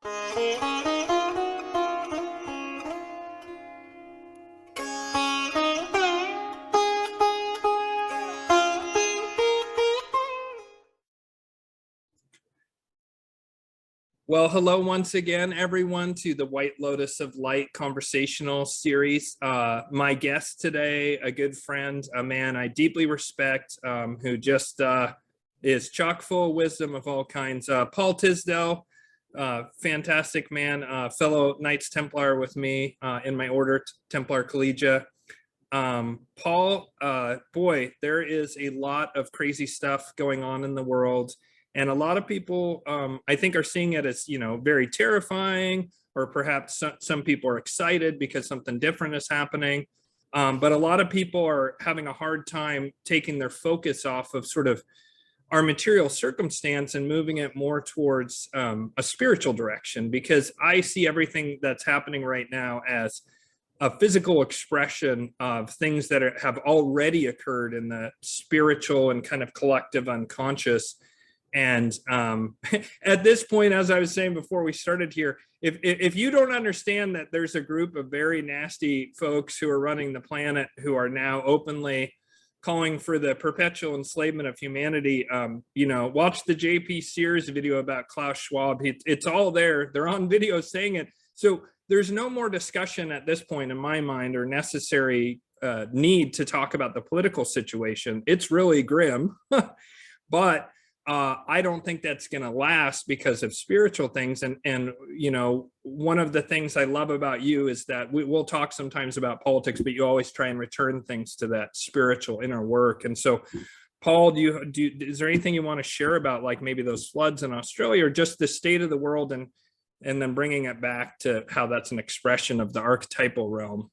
Well, hello once again, everyone, to the White Lotus of Light conversational series. My guest today, a good friend, a man I deeply respect, who just is chock full of wisdom of all kinds. Paul Tisdell, fantastic man, fellow Knights Templar with me in my order, Templar Collegia. Paul, boy, there is a lot of crazy stuff going on in the world. And a lot of people, I think, are seeing it as, very terrifying, or perhaps some people are excited because something different is happening. But a lot of people are having a hard time taking their focus off of sort of our material circumstance and moving it more towards a spiritual direction, because I see everything that's happening right now as a physical expression of things that have already occurred in the spiritual and kind of collective unconscious. And at this point, as I was saying before we started here, if you don't understand that there's a group of very nasty folks who are running the planet, who are now openly calling for the perpetual enslavement of humanity, watch the JP Sears video about Klaus Schwab. It's all there. They're on video saying it. So there's no more discussion at this point in my mind, or necessary need to talk about the political situation. It's really grim, but I don't think that's going to last because of spiritual things. And one of the things I love about you is that we'll talk sometimes about politics, but you always try and return things to that spiritual inner work. And so, Paul, is there anything you want to share about, like, maybe those floods in Australia, or just the state of the world, and then bringing it back to how that's an expression of the archetypal realm?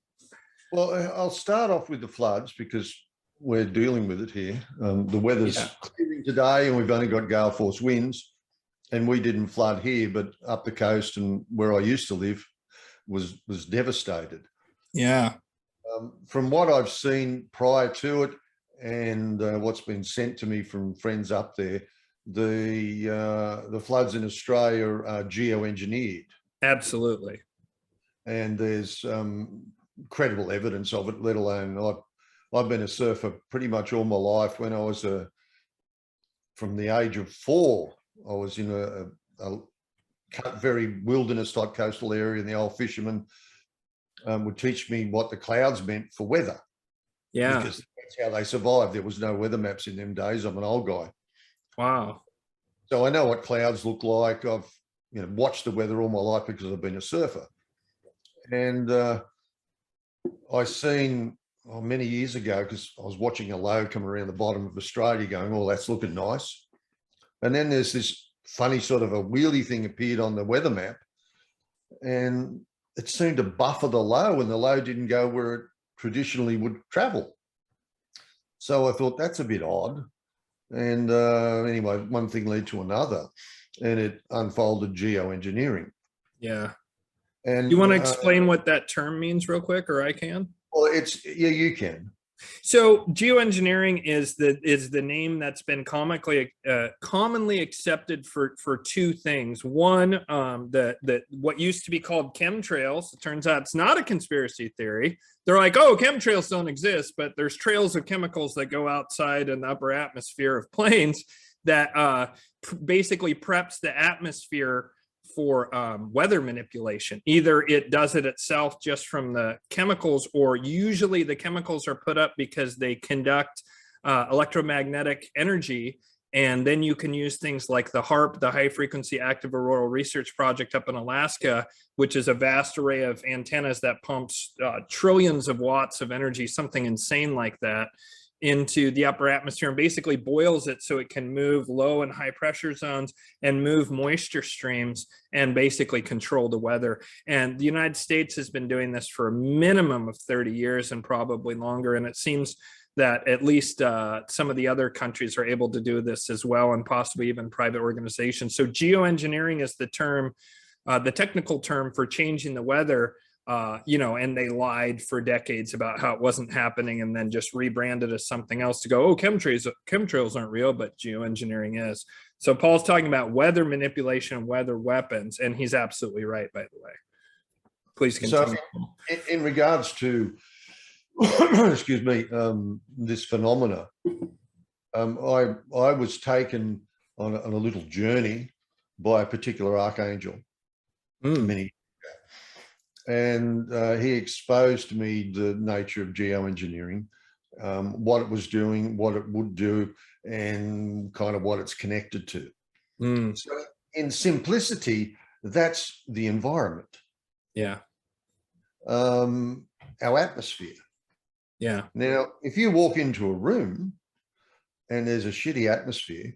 Well, I'll start off with the floods because we're dealing with it here. The weather's clearing today, and we've only got gale force winds, and we didn't flood here, but up the coast and where I used to live was devastated. Yeah. From what I've seen prior to it, and what's been sent to me from friends up there, the floods in Australia are geoengineered. Absolutely. And there's credible evidence of it, let alone I've been a surfer pretty much all my life. When I was from the age of 4, I was in a very wilderness type coastal area, and the old fishermen would teach me what the clouds meant for weather. Yeah. Because that's how they survived. There was no weather maps in them days. I'm an old guy. Wow. So I know what clouds look like. I've watched the weather all my life because I've been a surfer. And I seen many years ago, because I was watching a low come around the bottom of Australia going, oh, that's looking nice. And then there's this funny sort of a wheelie thing appeared on the weather map, and it seemed to buffer the low, and the low didn't go where it traditionally would travel. So I thought, that's a bit odd. And anyway, one thing led to another, and it unfolded geoengineering. Yeah. And you want to explain what that term means real quick, or I can? Well, yeah, you can. So geoengineering is the name that's been commonly accepted for two things. One, what used to be called chemtrails. It turns out it's not a conspiracy theory. They're like, oh, chemtrails don't exist, but there's trails of chemicals that go outside in the upper atmosphere of planes that basically preps the atmosphere for weather manipulation. Either it does it itself just from the chemicals, or usually the chemicals are put up because they conduct electromagnetic energy. And then you can use things like the HAARP, the High Frequency Active Auroral Research Project up in Alaska, which is a vast array of antennas that pumps trillions of watts of energy, something insane like that, into the upper atmosphere, and basically boils it so it can move low and high pressure zones and move moisture streams and basically control the weather. And the United States has been doing this for a minimum of 30 years and probably longer. And it seems that at least some of the other countries are able to do this as well, and possibly even private organizations. So geoengineering is the term, the technical term for changing the weather. And they lied for decades about how it wasn't happening, and then just rebranded as something else to go, oh, chemtrails aren't real, but geoengineering is. So Paul's talking about weather manipulation and weather weapons, and he's absolutely right, by the way. Please continue. So in regards to, excuse me, this phenomena, I was taken on a little journey by a particular archangel many years ago. And he exposed to me the nature of geoengineering, what it was doing, what it would do, and kind of what it's connected to. So in simplicity, that's the environment. Yeah. Our atmosphere. Yeah. Now, if you walk into a room and there's a shitty atmosphere,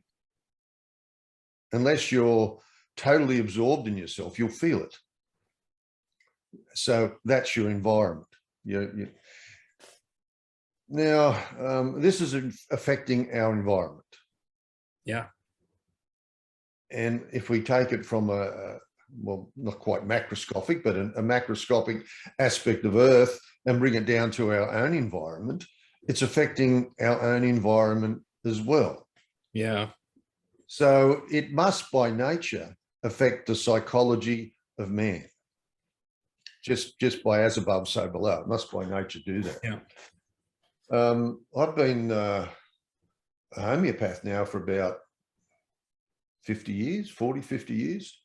unless you're totally absorbed in yourself, you'll feel it. So that's your environment. Now, this is affecting our environment. Yeah. And if we take it from well, not quite macroscopic, but a macroscopic aspect of Earth and bring it down to our own environment, it's affecting our own environment as well. Yeah. So it must by nature affect the psychology of man. Just by as above, so below. It must by nature do that. Yeah. I've been a homeopath now for about 50 years, 40, 50 years.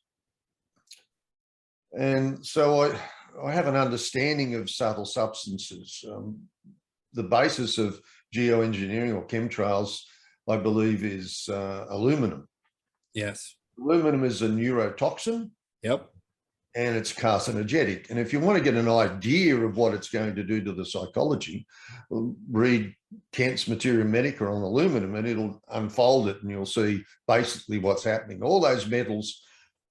And so I have an understanding of subtle substances. The basis of geoengineering or chemtrails, I believe, is aluminum. Yes. Aluminum is a neurotoxin. Yep. And it's carcinogenic. And if you want to get an idea of what it's going to do to the psychology, read Kent's Materia Medica on aluminum, and it'll unfold it, and you'll see basically what's happening. All those metals,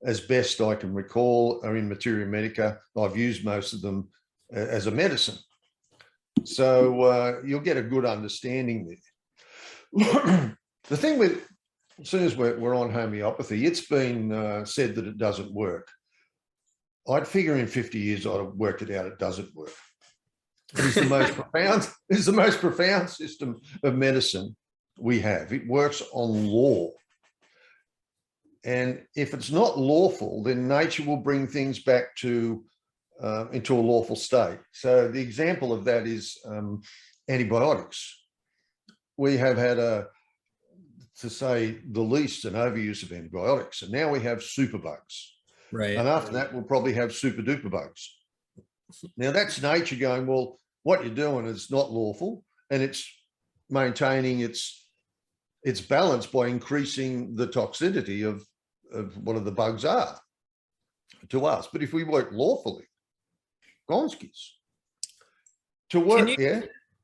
as best I can recall, are in Materia Medica. I've used most of them as a medicine. So you'll get a good understanding there. The thing with, as soon as we're on homeopathy, it's been said that it doesn't work. I'd figure in 50 years I'd have worked it out. It doesn't work. It is the most profound. It's the most profound system of medicine we have. It works on law, and if it's not lawful, then nature will bring things back to into a lawful state. So the example of that is antibiotics. We have had to say the least, an overuse of antibiotics, and now we have superbugs. Right. And after that, we'll probably have super duper bugs. Now that's nature going, well, what you're doing is not lawful, and it's maintaining its balance by increasing the toxicity of what the bugs are to us. But if we work lawfully, Gonskis. To work,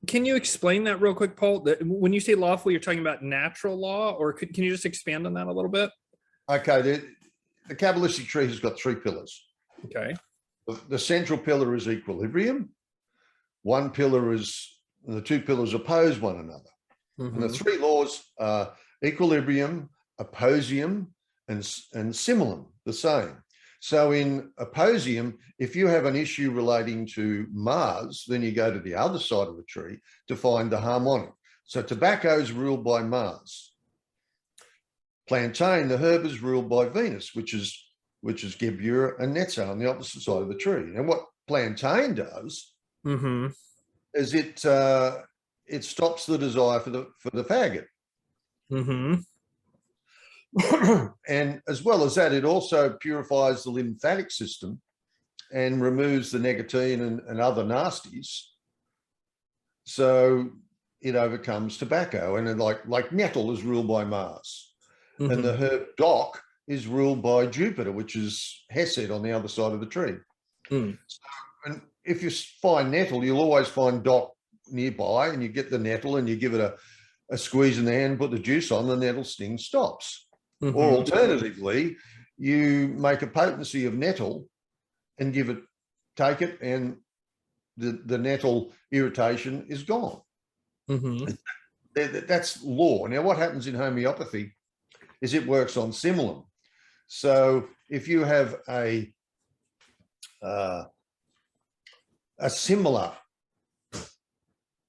Can you explain that real quick, Paul? When you say lawful, you're talking about natural law, or can you just expand on that a little bit? Okay. The Kabbalistic tree has got 3 pillars. Okay. The central pillar is equilibrium. One pillar is, the 2 pillars oppose one another. And the 3 laws are equilibrium, opposium, and simulum, the same. So in opposium, if you have an issue relating to Mars, then you go to the other side of the tree to find the harmonic. So tobacco is ruled by Mars. Plantain, the herb, is ruled by Venus, which is Gebura and Netza on the opposite side of the tree. And what plantain does is it stops the desire for the faggot. And as well as that, it also purifies the lymphatic system and removes the nicotine and other nasties. So it overcomes tobacco. And like nettle is ruled by Mars. And the herb dock is ruled by Jupiter, which is Hesed on the other side of the tree. So, and if you find nettle, you'll always find dock nearby, and you get the nettle and you give it a squeeze in the hand, put the juice on, the nettle sting stops. Or alternatively, you make a potency of nettle and take it, and the nettle irritation is gone. That's law. Now, what happens in homeopathy is it works on simulum. So if you have a similar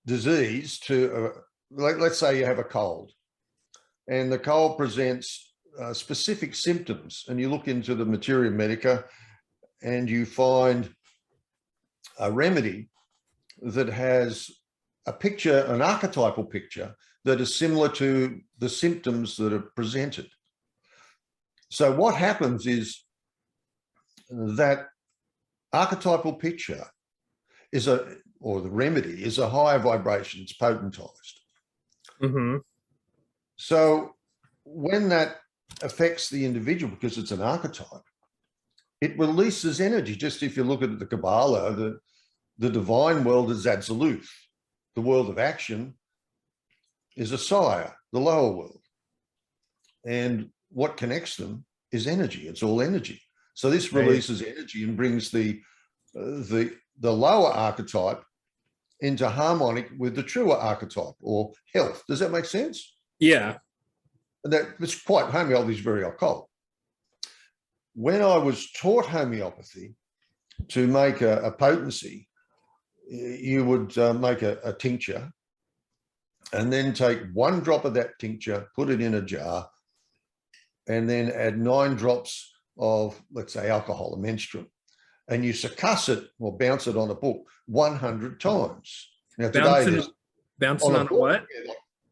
disease to, let's say you have a cold, and the cold presents specific symptoms, and you look into the Materia Medica and you find a remedy that has a picture, an archetypal picture that is similar to the symptoms that are presented. So what happens is that archetypal picture is or the remedy is a higher vibration, it's potentized. Mm-hmm. So when that affects the individual, because it's an archetype, it releases energy. Just if you look at the Qabbalah, the divine world is absolute. The world of action is a sire, the lower world. And what connects them is energy. It's all energy. So this releases energy and brings the lower archetype into harmonic with the truer archetype or health. Does that make sense? Yeah. That's quite, homeopathy is very occult. When I was taught homeopathy, to make a potency, you would make a tincture and then take 1 drop of that tincture, put it in a jar, and then add 9 drops of, let's say, alcohol, a menstruum, and you succuss it or bounce it on a book 100 times. Now today, bouncing on a what?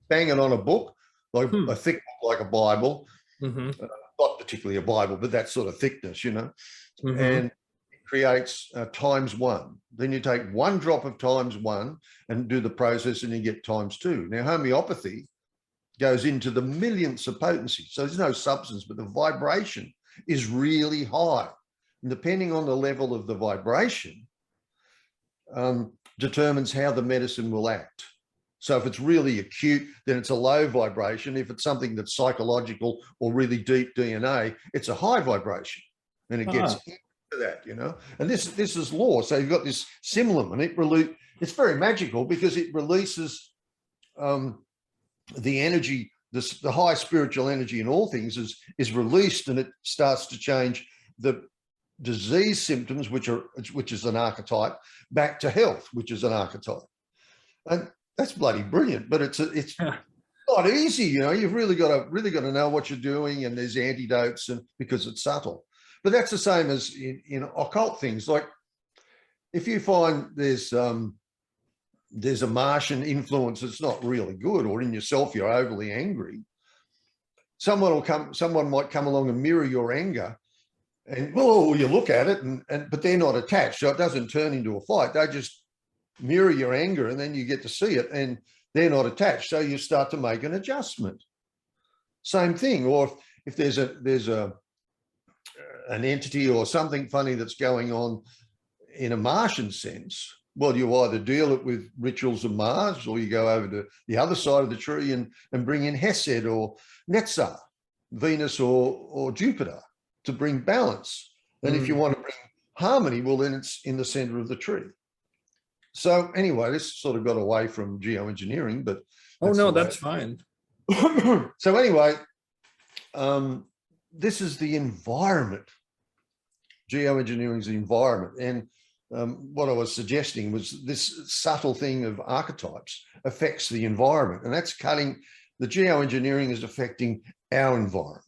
Banging on a book, like a thick book like a Bible, not particularly a Bible, but that sort of thickness, you know, and it creates ×1. Then you take 1 drop of ×1 and do the process, and you get ×2. Now homeopathy goes into the millionths of potency. So there's no substance, but the vibration is really high. And depending on the level of the vibration, determines how the medicine will act. So if it's really acute, then it's a low vibration. If it's something that's psychological or really deep DNA, it's a high vibration, and it gets into that, you know. And this is law. So you've got this simulum, and it's very magical because it releases the energy, the high spiritual energy in all things is released, and it starts to change the disease symptoms, which is an archetype, back to health, which is an archetype. And that's bloody brilliant, but it's not easy, you know. You've really got to know what you're doing, and there's antidotes, and because it's subtle. But that's the same as in occult things. Like if you find there's a Martian influence that's not really good, or in yourself you're overly angry, someone might come along and mirror your anger, and you look at it, but they're not attached, so it doesn't turn into a fight. They just mirror your anger, and then you get to see it, and they're not attached, so you start to make an adjustment. Same thing. Or if there's an entity or something funny that's going on in a Martian sense, well, you either deal it with rituals of Mars, or you go over to the other side of the tree and bring in Hesed or Netzar, Venus or Jupiter, to bring balance. And if you want to bring harmony, well, then it's in the center of the tree. So anyway, this sort of got away from geoengineering, but that's fine. So anyway, this is the environment. Geoengineering is the environment. And what I was suggesting was this subtle thing of archetypes affects the environment, and that's the geoengineering is affecting our environment.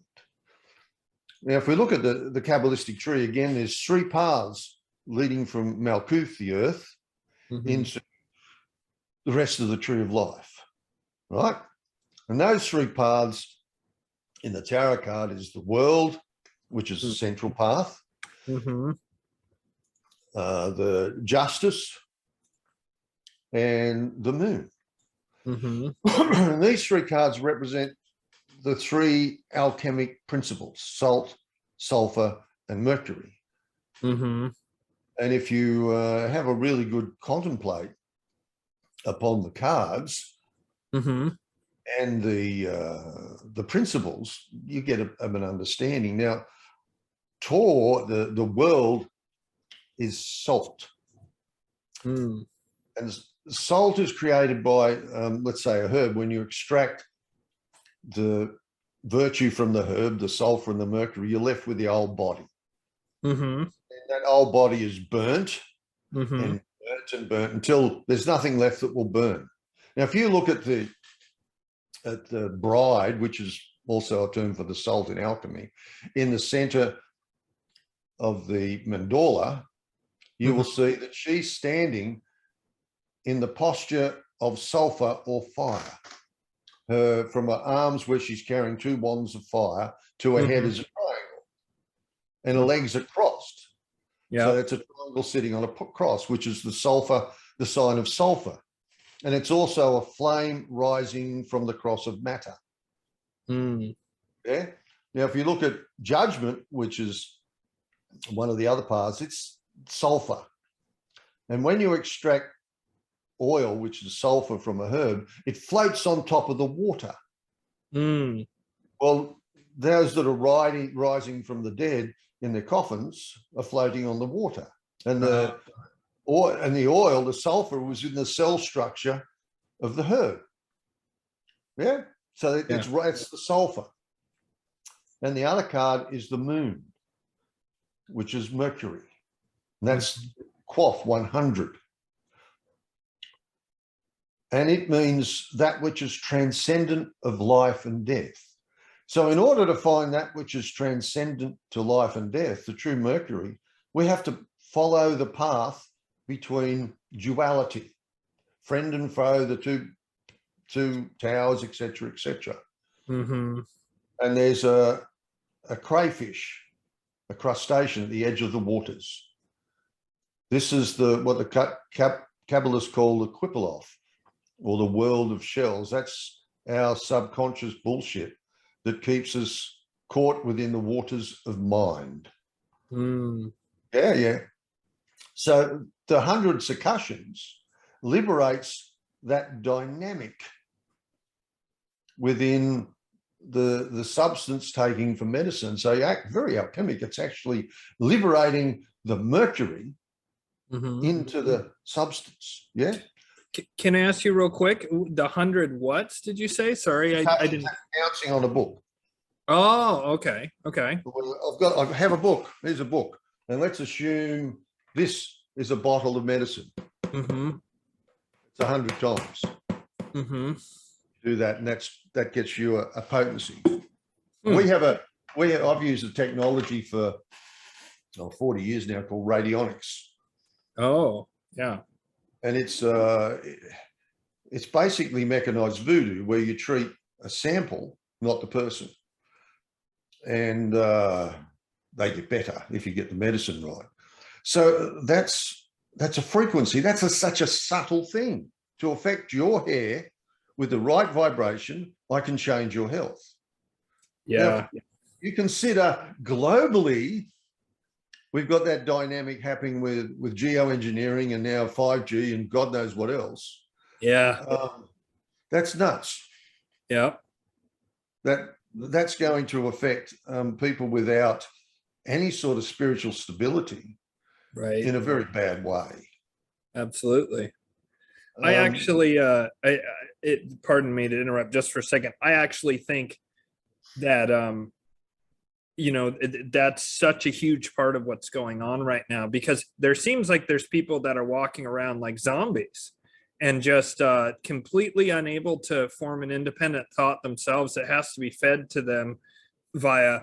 Now, if we look at the Kabbalistic tree, again, there's 3 paths leading from Malkuth, the earth, into the rest of the tree of life, right? And those 3 paths in the tarot card is the world, which is the central path, the justice, and the moon. And these 3 cards represent the 3 alchemic principles: salt, sulfur, and mercury. And if you have a really good contemplate upon the cards and the principles, you get an understanding. Now, Tor, the world, is salt. And salt is created by, let's say, a herb. When you extract the virtue from the herb, the sulfur and the mercury, you're left with the old body. And that old body is burnt and burnt until there's nothing left that will burn. Now, if you look at the bride, which is also a term for the salt in alchemy, in the center of the mandala, you will see that she's standing in the posture of sulfur or fire. From her arms, where she's carrying 2 wands of fire, to her head is a triangle, and her legs are crossed. Yeah. So it's a triangle sitting on a cross, which is the sulfur, the sign of sulfur. And it's also a flame rising from the cross of matter. Yeah. Now, if you look at judgment, which is one of the other parts, it's sulfur. And when you extract oil, which is sulfur from a herb, it floats on top of the water. Well, those that are rising from the dead in their coffins are floating on the water. And the oil, the sulfur, was in the cell structure of the herb. Yeah. So it's the sulfur. And the other card is the moon, which is Mercury. And that's Quoth 100. And it means that which is transcendent of life and death. So in order to find that which is transcendent to life and death, the true Mercury, we have to follow the path between duality, friend and foe, the two towers, etc., etc. And there's a crayfish, a crustacean at the edge of the waters. This is what the Kabbalists call the Qabbalah, or the world of shells. That's our subconscious bullshit that keeps us caught within the waters of mind. Yeah. So the 100 succussions liberates that dynamic within the substance taking for medicine. So very alchemic. It's actually liberating the mercury into the substance. Yeah. Can I ask you real quick? The 100 what's did you say? Sorry, I didn't. Announcing on a book. Oh, okay. Okay. I have a book. Here's a book. And let's assume this is a bottle of medicine. It's 100 times. Do that, and that gets you a potency. I've used a technology for 40 years now called radionics. Oh, yeah. And it's basically mechanized voodoo, where you treat a sample, not the person. And they get better if you get the medicine right. So that's a frequency. That's such a subtle thing. To affect your hair with the right vibration, I can change your health. Yeah. Now, you consider globally, we've got that dynamic happening with geoengineering and now 5G and God knows what else. Yeah. That's nuts. Yeah. That's going to affect people without any sort of spiritual stability, right, in a very bad way. Absolutely. I actually, pardon me to interrupt just for a second. I actually think that, that's such a huge part of what's going on right now, because there seems like there's people that are walking around like zombies and just completely unable to form an independent thought themselves. It has to be fed to them via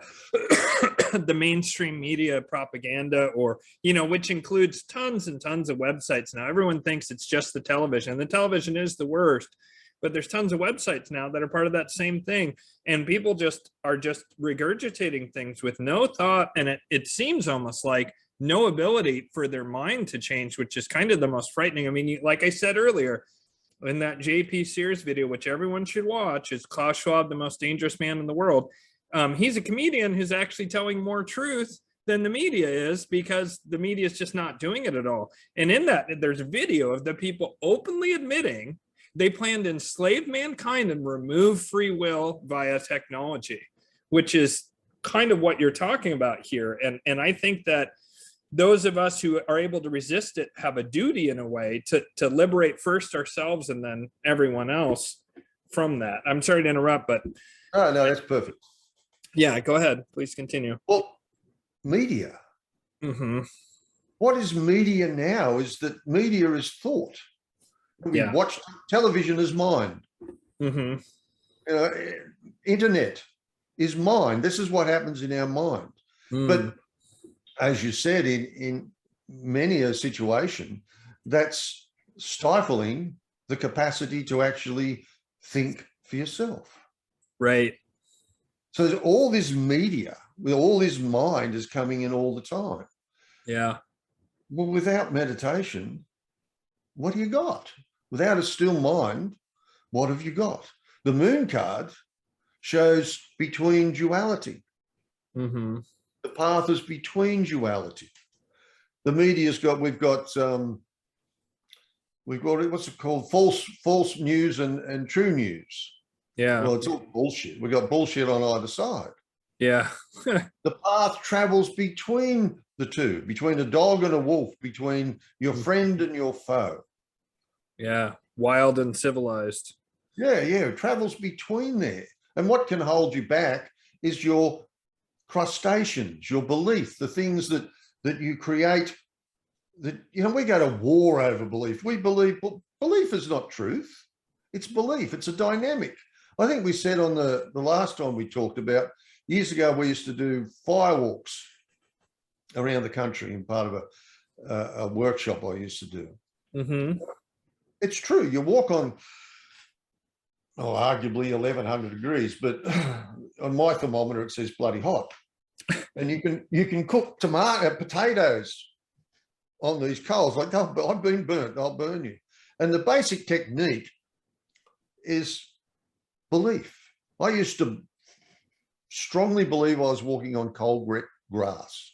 the mainstream media propaganda, or, which includes tons and tons of websites now. Everyone thinks it's just the television. The television is the worst, but there's tons of websites now that are part of that same thing. And people are just regurgitating things with no thought. And it seems almost like no ability for their mind to change, which is kind of the most frightening. I mean, like I said earlier, in that JP Sears video, which everyone should watch, is Klaus Schwab, the most dangerous man in the world. He's a comedian who's actually telling more truth than the media is, because the media is just not doing it at all. And in that, there's a video of the people openly admitting they plan to enslave mankind and remove free will via technology, which is kind of what you're talking about here. And I think that those of us who are able to resist it have a duty, in a way, to liberate first ourselves and then everyone else from that. I'm sorry to interrupt, but... No, that's perfect. Yeah, go ahead. Please continue. Well, media. What is media now is that media is thought. We watch television as mind. Internet. is mind. This is what happens in our mind. But as you said, in many a situation, that's stifling the capacity to actually think for yourself. Right. So all this media, with all this mind is coming in all the time. Yeah. Well, without meditation, what do you got? Without a still mind, what have you got? The moon card shows between duality. The path is between duality. The media's got, we've got what's it called? False news and true news. Yeah. Well, it's all bullshit. We've got bullshit on either side. Yeah. The path travels between the two, between a dog and a wolf, between your friend and your foe. Yeah. Wild and civilized. Yeah, it travels between there. And what can hold you back is your crustaceans, your belief, the things that you create. That, you know, we go to war over belief. We believe, belief is not truth. It's belief. It's a dynamic. I think we said on the last time we talked about, years ago, we used to do firewalks around the country in part of a workshop I used to do. It's true. You walk on, arguably 1100 degrees, but on my thermometer, it says bloody hot. And you can cook potatoes on these coals. Like, oh, I've been burnt, I'll burn you. And the basic technique is belief. I used to strongly believe I was walking on cold grass,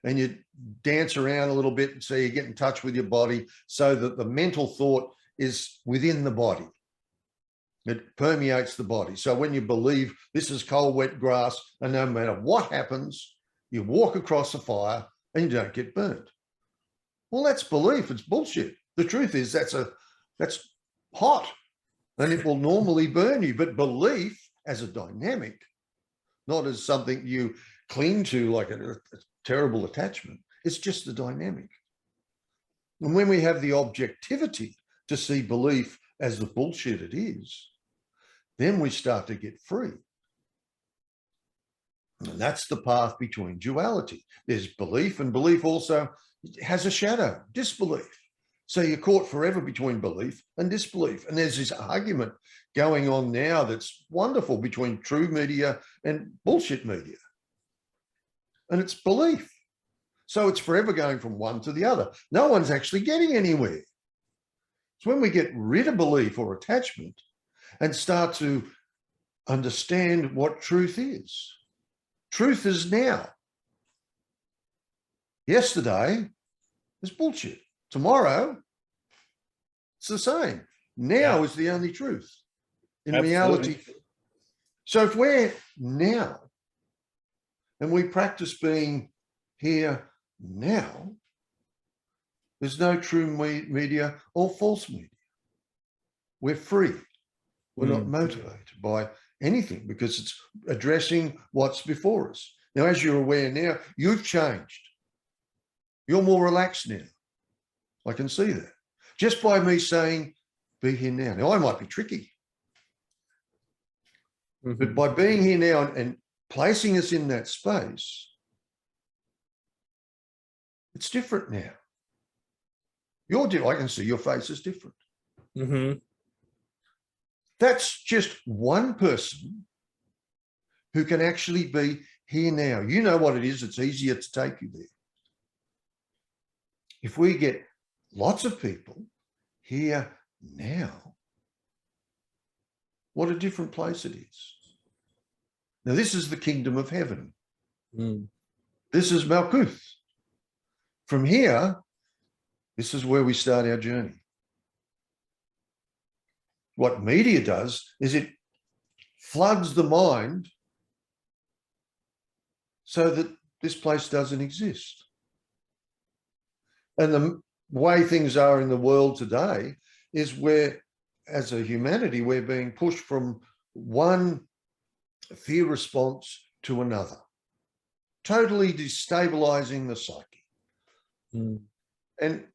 and you dance around a little bit and so you get in touch with your body so that the mental thought is within the body. It permeates the body. So when you believe this is cold, wet grass, and no matter what happens, you walk across the fire and you don't get burnt. Well, that's belief. It's bullshit. The truth is that's hot and it will normally burn you. But belief as a dynamic, not as something you cling to like a terrible attachment, it's just the dynamic. And when we have the objectivity to see belief as the bullshit it is, then we start to get free. And that's the path between duality. There's belief, and belief also has a shadow, disbelief. So you're caught forever between belief and disbelief. And there's this argument going on now that's wonderful between true media and bullshit media. And it's belief. So it's forever going from one to the other. No one's actually getting anywhere. So when we get rid of belief or attachment and start to understand what truth is now. Yesterday is bullshit. Tomorrow, it's the same. Now is the only truth in reality. So if we're now and we practice being here now, there's no true media or false media. We're free. We're not motivated by anything because it's addressing what's before us. Now, as you're aware now, you've changed. You're more relaxed now. I can see that. Just by me saying, be here now. Now, I might be tricky. But by being here now and placing us in that space, it's different now. I can see your face is different. That's just one person who can actually be here now. You know what it is. It's easier to take you there. If we get lots of people here now, what a different place it is. Now, this is the kingdom of heaven. This is Malkuth. From here, this is where we start our journey. What media does is it floods the mind so that this place doesn't exist. And the way things are in the world today is where, as a humanity, we're being pushed from one fear response to another, totally destabilizing the psyche. And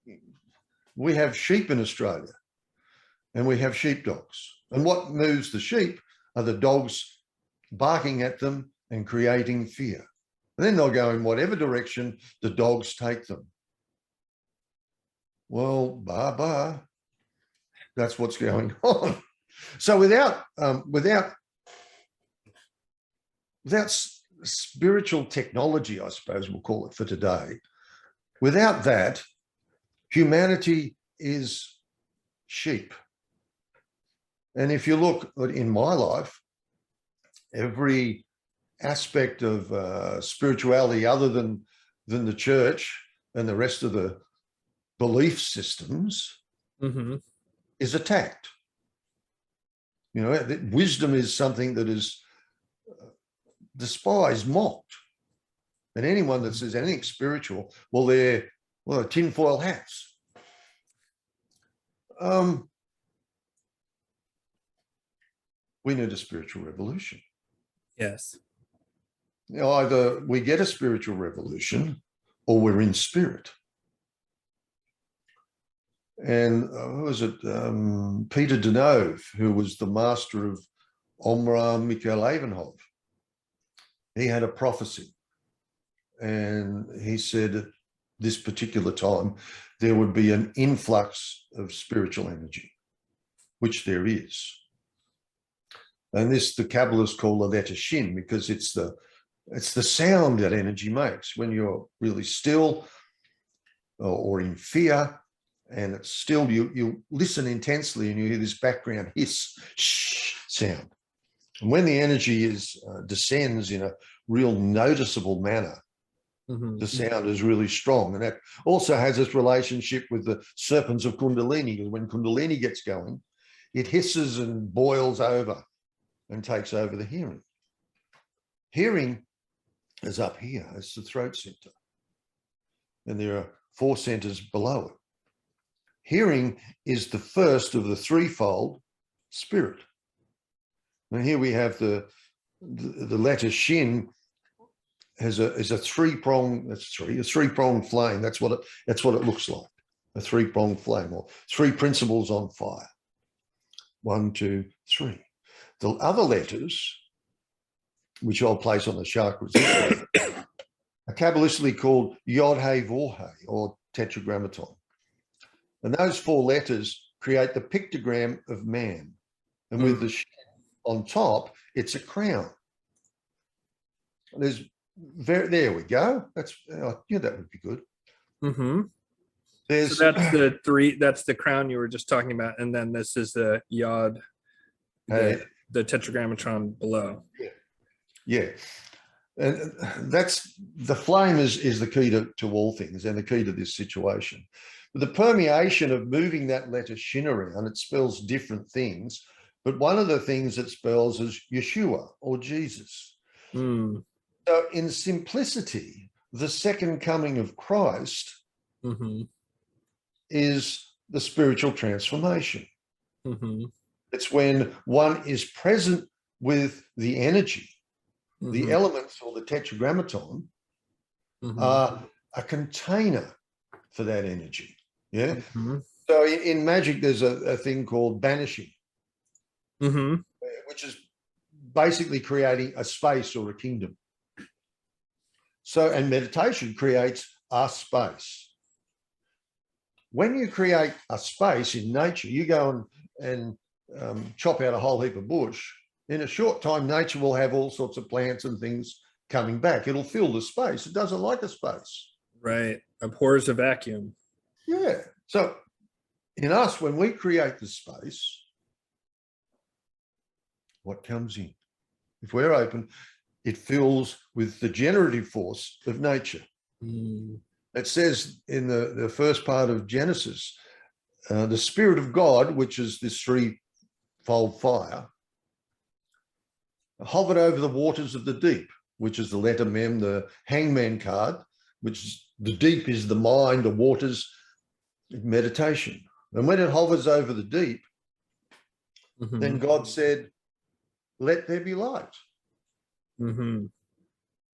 we have sheep in Australia, and we have sheepdogs. And what moves the sheep are the dogs barking at them and creating fear. And then they'll go in whatever direction the dogs take them. Well, bye-bye. That's what's going on. So without spiritual technology, I suppose we'll call it for today, without that, humanity is sheep. And if you look in my life, every aspect of spirituality other than the church and the rest of the belief systems is attacked. You know, wisdom is something that is despised, mocked. And anyone that says anything spiritual, well, they're tinfoil hats. We need a spiritual revolution. Yes. You know, either we get a spiritual revolution or we're in spirit. And who was it? Peter Deneuve, who was the master of Omra Mikhail Avenhov. He had a prophecy. And he said this particular time, there would be an influx of spiritual energy, which there is. And this, the Kabbalists call the letter Shin, because it's the sound that energy makes when you're really still or in fear, and it's still, you listen intensely and you hear this background hiss, shh sound. And when the energy descends in a real noticeable manner, the sound is really strong. And that also has its relationship with the serpents of Kundalini, because when Kundalini gets going, it hisses and boils over and takes over the hearing. Hearing is up here, it's the throat center. And there are 4 centers below it. Hearing is the first of the threefold spirit. And here we have the letter Shin is a three-pronged flame. That's what it looks like. A three-pronged flame, or 3 principles on fire. 1, 2, 3. The other letters, which I'll place on the chakras, are Kabbalistically called Yod He Vor He, or tetragrammaton. And those 4 letters create the pictogram of man. And with the Shin on top, it's a crown. There we go. That would be good. So that's the 3, that's the crown you were just talking about. And then this is the Yod, the tetragrammaton below. Yeah. And that's the flame is the key to all things, and the key to this situation. The permeation of moving that letter Shin around, it spells different things, but one of the things it spells is Yeshua, or Jesus. So in simplicity, the second coming of Christ is the spiritual transformation. It's when one is present with the energy. The elements, or the tetragrammaton, are a container for that energy. Yeah. So in magic, there's a thing called banishing, which is basically creating a space or a kingdom. So, and meditation creates a space. When you create a space in nature, you go and chop out a whole heap of bush. In a short time, nature will have all sorts of plants and things coming back. It'll fill the space. It doesn't like a space. Right. Abhors a vacuum. Yeah. So in us, when we create the space, what comes in? If we're open, it fills with the generative force of nature. It says in the first part of Genesis, the Spirit of God, which is this threefold fire, hovered over the waters of the deep, which is the letter Mem, the hangman card, which is the deep is the mind, the waters, meditation. And when it hovers over the deep, then God said, let there be light. And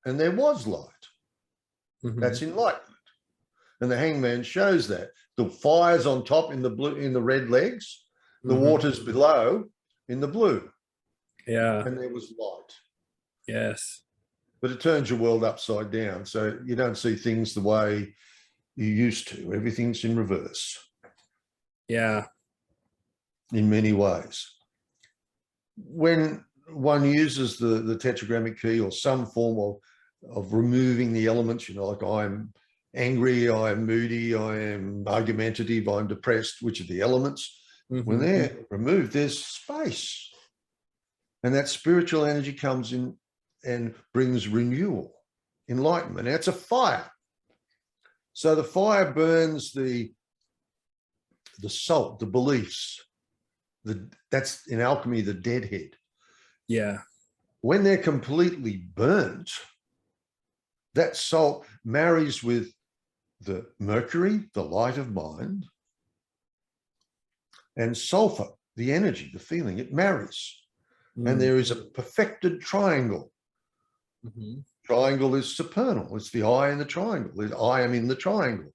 there was light. That's enlightenment. And the hangman shows that. The fire's on top in the blue, in the red legs, the waters below in the blue. Yeah. And there was light. Yes. but it turns your world upside down. So you don't see things the way you used to. Everything's in reverse. Yeah. In many ways. When one uses the tetragrammatic key or some form of removing the elements, you know, like I'm angry, I'm moody, I am argumentative, I'm depressed, which are the elements. When they're removed, there's space. And that spiritual energy comes in and brings renewal, enlightenment. Now, it's a fire. So the fire burns the salt, the beliefs. That's in alchemy, the deadhead. Yeah. When they're completely burnt, that salt marries with the mercury, the light of mind, and sulfur, the energy, the feeling. It marries. And there is a perfected triangle. Triangle is supernal. It's the I in the triangle. I am in the triangle.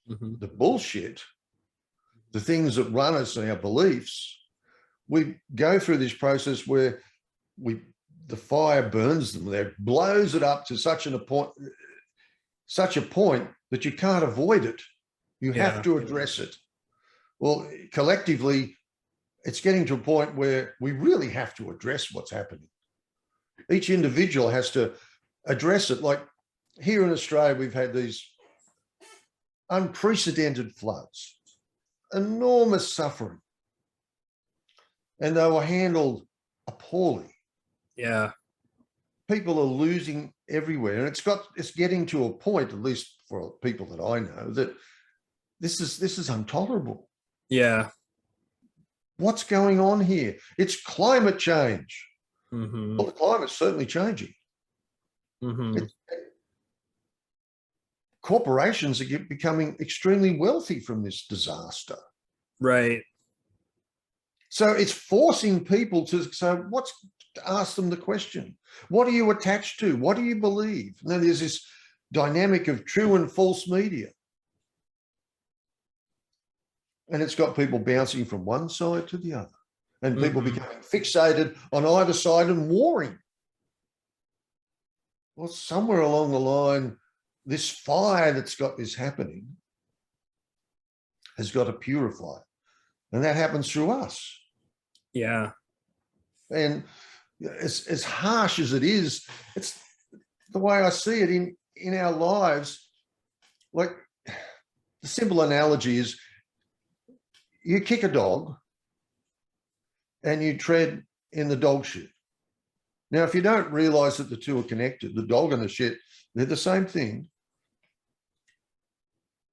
The bullshit, the things that run us and our beliefs, we go through this process where the fire burns them. It blows it up to such a point that you can't avoid it. You have to address it. Well, collectively, it's getting to a point where we really have to address what's happening. Each individual has to address it. Like here in Australia, we've had these unprecedented floods, enormous suffering, and they were handled appallingly. Yeah. People are losing everywhere. And it's getting to a point, at least for people that I know, that this is intolerable. Yeah. What's going on here? It's climate change. Well, the climate's certainly changing. Corporations are becoming extremely wealthy from this disaster. Right. So it's forcing people to ask them the question. What are you attached to? What do you believe? Now there's this dynamic of true and false media. And it's got people bouncing from one side to the other and people becoming fixated on either side and warring. Well, somewhere along the line, this fire that's got this happening has got to purify. And that happens through us. Yeah. And as harsh as it is, it's the way I see it in our lives. Like the simple analogy is you kick a dog and you tread in the dog shit. Now, if you don't realize that the two are connected, the dog and the shit, they're the same thing.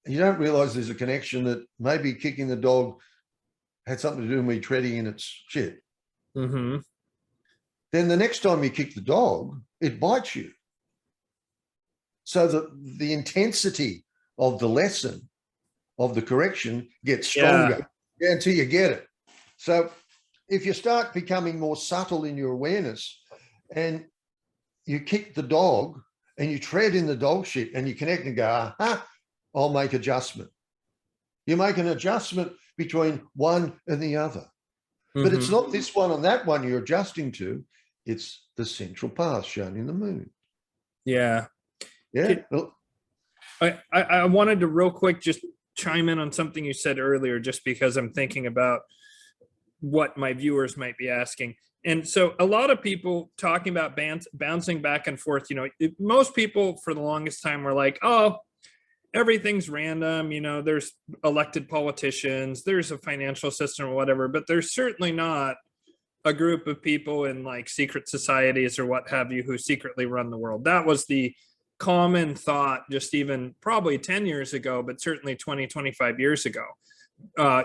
You don't realize there's a connection that maybe kicking the dog had something to do with me treading in its shit. Then the next time you kick the dog, it bites you. So the intensity of the lesson, of the correction, gets stronger until you get it. So if you start becoming more subtle in your awareness and you kick the dog and you tread in the dog shit and you connect and go, aha, I'll make adjustment. You make an adjustment between one and the other. But it's not this one and that one you're adjusting to. It's the central path shown in the moon. Yeah. Yeah. I wanted to real quick just chime in on something you said earlier, just because I'm thinking about what my viewers might be asking. And so a lot of people talking about bouncing back and forth, you know, most people for the longest time were like, oh, everything's random, you know, there's elected politicians, there's a financial system or whatever, but there's certainly not a group of people in like secret societies or what have you who secretly run the world. That was the common thought just even probably 10 years ago, but certainly 20, 25 years ago.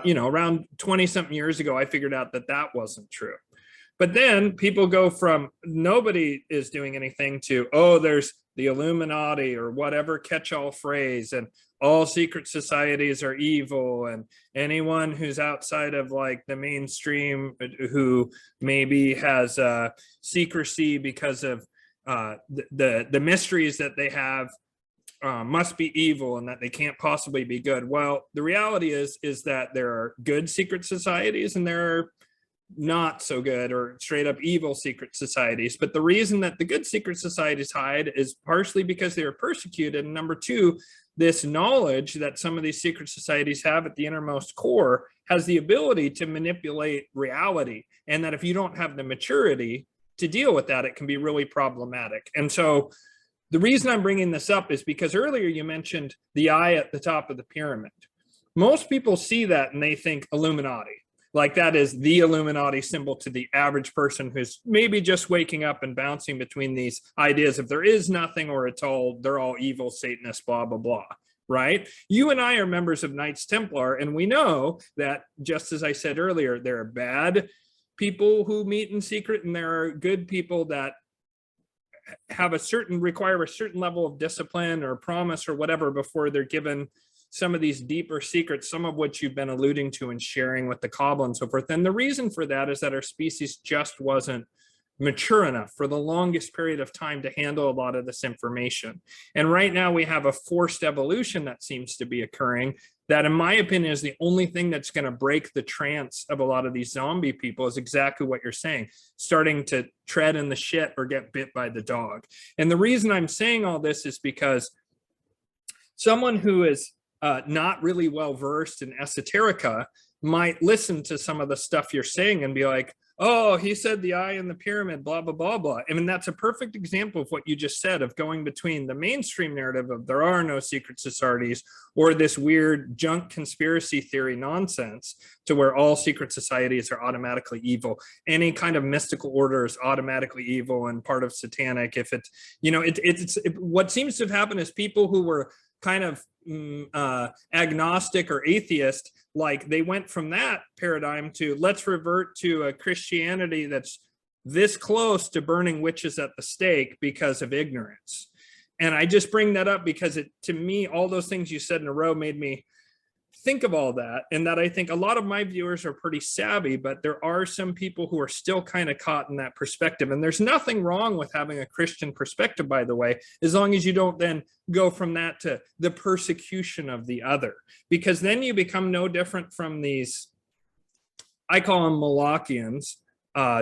You know, around 20 something years ago, I figured out that that wasn't true. But then people go from nobody is doing anything to, oh, there's the Illuminati or whatever catch-all phrase, and all secret societies are evil, and anyone who's outside of like the mainstream who maybe has secrecy because of the mysteries that they have must be evil and that they can't possibly be good. Well, the reality is that there are good secret societies and there are not so good or straight up evil secret societies. But the reason that the good secret societies hide is partially because they were persecuted. And number two, this knowledge that some of these secret societies have at the innermost core has the ability to manipulate reality. And that if you don't have the maturity to deal with that, it can be really problematic. And so the reason I'm bringing this up is because earlier you mentioned the eye at the top of the pyramid. Most people see that and they think Illuminati. Like that is the Illuminati symbol to the average person who's maybe just waking up and bouncing between these ideas of there is nothing or it's all, they're all evil, Satanists, blah, blah, blah, right? You and I are members of Knights Templar, and we know that, just as I said earlier, there are bad people who meet in secret and there are good people that have require a certain level of discipline or promise or whatever before they're given some of these deeper secrets, some of which you've been alluding to and sharing with the Qabbalah and so forth. And the reason for that is that our species just wasn't mature enough for the longest period of time to handle a lot of this information. And right now we have a forced evolution that seems to be occurring that, in my opinion, is the only thing that's going to break the trance of a lot of these zombie people, is exactly what you're saying, starting to tread in the shit or get bit by the dog. And the reason I'm saying all this is because someone who is not really well versed in esoterica might listen to some of the stuff you're saying and be like, oh, he said the eye in the pyramid, blah, blah, blah, blah. I mean, that's a perfect example of what you just said, of going between the mainstream narrative of there are no secret societies or this weird junk conspiracy theory nonsense to where all secret societies are automatically evil. Any kind of mystical order is automatically evil and part of satanic. If it's, you know, what seems to have happened is people who were kind of agnostic or atheist, like they went from that paradigm to let's revert to a Christianity that's this close to burning witches at the stake because of ignorance. And I just bring that up because to me, all those things you said in a row made me think of all that, and that I think a lot of my viewers are pretty savvy, but there are some people who are still kind of caught in that perspective. And there's nothing wrong with having a Christian perspective, by the way, as long as you don't then go from that to the persecution of the other, because then you become no different from these, I call them Malachians,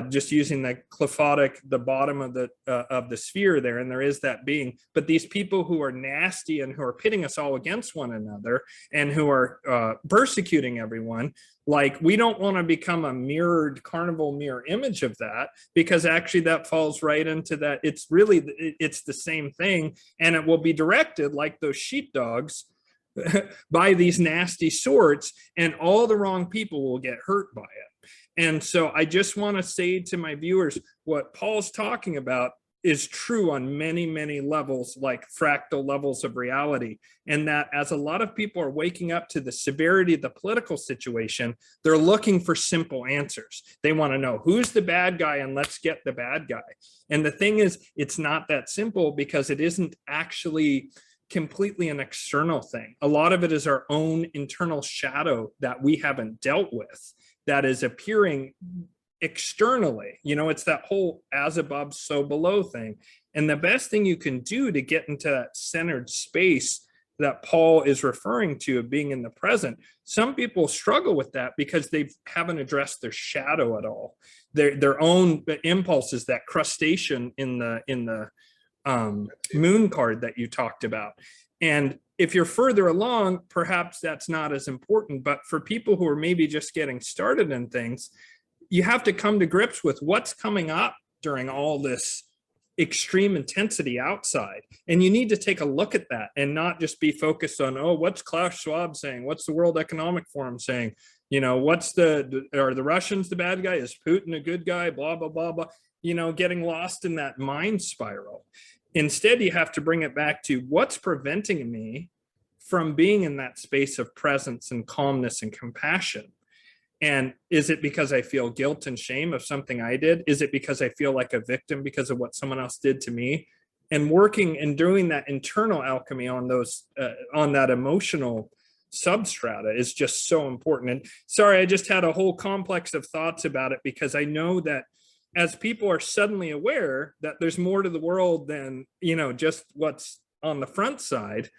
just using the clephotic, the bottom of the sphere there, and there is that being. But these people who are nasty and who are pitting us all against one another and who are persecuting everyone, like, we don't want to become a mirrored carnival mirror image of that, because actually that falls right into that. It's really, it's the same thing, and it will be directed like those sheepdogs by these nasty sorts, and all the wrong people will get hurt by it. And so I just want to say to my viewers, what Paul's talking about is true on many, many levels, like fractal levels of reality. And that as a lot of people are waking up to the severity of the political situation, they're looking for simple answers. They want to know who's the bad guy and let's get the bad guy. And the thing is, it's not that simple, because it isn't actually completely an external thing. A lot of it is our own internal shadow that we haven't dealt with, that is appearing externally. You know, it's that whole as above, so below thing. And the best thing you can do to get into that centered space that Paul is referring to, of being in the present, some people struggle with that because they haven't addressed their shadow at all. Their own impulses, that crustacean in the moon card that you talked about. And if you're further along, perhaps that's not as important. But for people who are maybe just getting started in things, you have to come to grips with what's coming up during all this extreme intensity outside. And you need to take a look at that and not just be focused on, oh, what's Klaus Schwab saying? What's the World Economic Forum saying? You know, are the Russians the bad guy? Is Putin a good guy? Blah, blah, blah, blah. You know, getting lost in that mind spiral. Instead, you have to bring it back to what's preventing me from being in that space of presence and calmness and compassion. And is it because I feel guilt and shame of something I did? Is it because I feel like a victim because of what someone else did to me? And working and doing that internal alchemy on those, on that emotional substrata is just so important. And sorry, I just had a whole complex of thoughts about it, because I know that as people are suddenly aware that there's more to the world than, you know, just what's on the front side,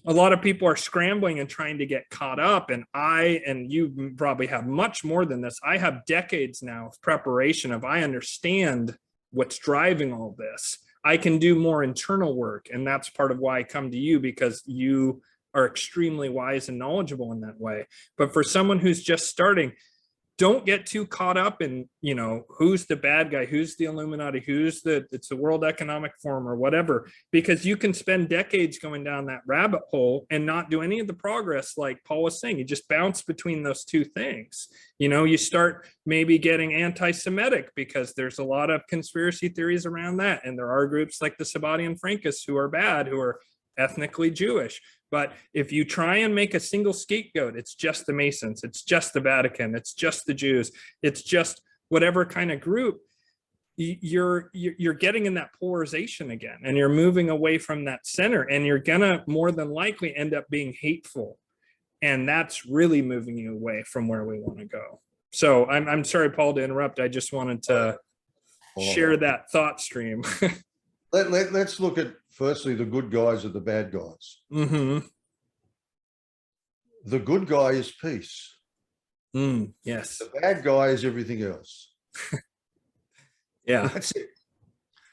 a lot of people are scrambling and trying to get caught up. And you probably have much more than this. I have decades now of preparation of, I understand what's driving all this. I can do more internal work. And that's part of why I come to you, because you are extremely wise and knowledgeable in that way. But for someone who's just starting, don't get too caught up in, you know, who's the bad guy, who's the Illuminati, it's the World Economic Forum or whatever, because you can spend decades going down that rabbit hole and not do any of the progress. Like Paul was saying, you just bounce between those two things. You know, you start maybe getting anti-Semitic because there's a lot of conspiracy theories around that. And there are groups like the Sabbatean Frankists who are bad, who are ethnically Jewish. But if you try and make a single scapegoat, it's just the Masons, it's just the Vatican, it's just the Jews, it's just whatever kind of group, you're getting in that polarization again, and you're moving away from that center, and you're gonna more than likely end up being hateful. And that's really moving you away from where we want to go. So I'm sorry, Paul, to interrupt. I just wanted to share that thought stream. Let's look at firstly the good guys and the bad guys. Mm-hmm. The good guy is peace. Yes. The bad guy is everything else. Yeah. That's it.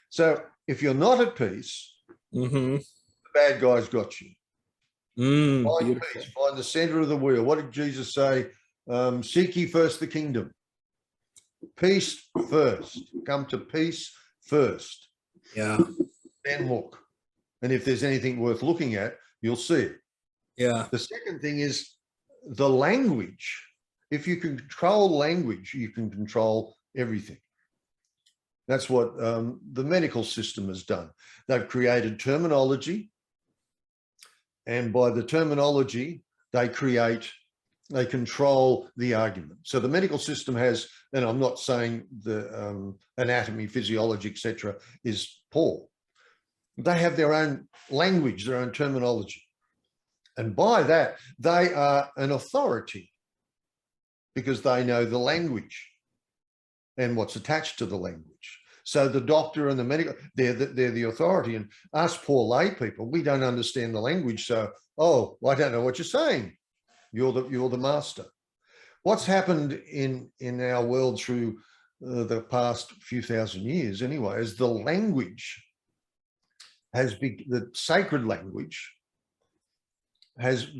So if you're not at peace, the bad guy's got you. Find peace, find the center of the wheel. What did Jesus say? Seek ye first the kingdom. Peace first. Come to peace first. Yeah. Then look. And if there's anything worth looking at, you'll see it. Yeah. The second thing is the language. If you can control language, you can control everything. That's what the medical system has done. They've created terminology. And by the terminology, they control the argument. So the medical system has, and I'm not saying the anatomy, physiology, etc., is poor. They have their own language, their own terminology. And by that, they are an authority because they know the language and what's attached to the language. So the doctor and the medical, they're the authority. And us poor lay people, we don't understand the language. So, oh, I don't know what you're saying. You're the master. What's happened in our world through the past few thousand years anyway, is the language has been, the sacred language